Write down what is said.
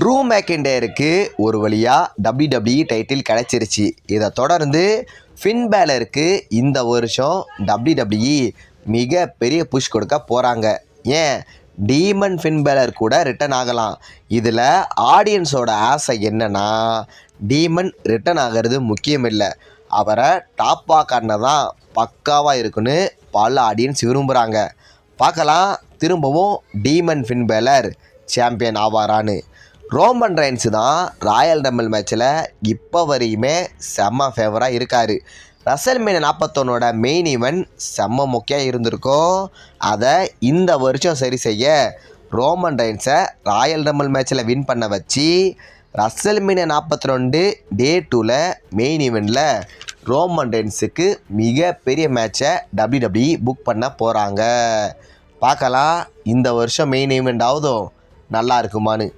True மேக்கின்டயருக்கு ஒரு வழியாக WWE title கிடச்சிருச்சு. இதை தொடர்ந்து ஃபின் பேலருக்கு இந்த வருஷம் WWE மிக பெரிய புஷ் கொடுக்க போகிறாங்க. ஏன் டீமன் ஃபின் பேலர் கூட ரிட்டன் ஆகலாம். இதில் ஆடியன்ஸோட ஆசை என்னன்னா, டீமன் ரிட்டன் ஆகிறது முக்கியம் இல்லை, அவரை டாப்பாக காட்டினதான் பக்காவாக இருக்குன்னு பல ஆடியன்ஸ் விரும்புகிறாங்க. பார்க்கலாம் திரும்பவும் டீமன் ஃபின் பேலர் சாம்பியன் ஆவாரான்னு. ரோமன் ரெயின்ஸ் தான் ராயல் ரம்பிள் மேட்ச்சில் இப்போ வரையுமே செம்ம ஃபேவராக இருக்கார். ரசல்மேனியா 41 மெயின் ஈவெண்ட் செம்ம முக்கியம் இருந்திருக்கோம். அதை இந்த வருஷம் சரி செய்ய ரோமன் ரெயின்ஸை ராயல் ரம்பிள் மேட்ச்சில் வின் பண்ண வச்சு ரசல்மேனியா 42 டே 2ல் மெயின் ஈவெண்ட்டில் ரோமன் ரெயின்ஸுக்கு மிகப்பெரிய மேட்சை WWE புக் பண்ண போகிறாங்க. பார்க்கலாம் இந்த வருஷம் மெயின் ஈவெண்ட் ஆகுதோ நல்லா இருக்குமான்னு.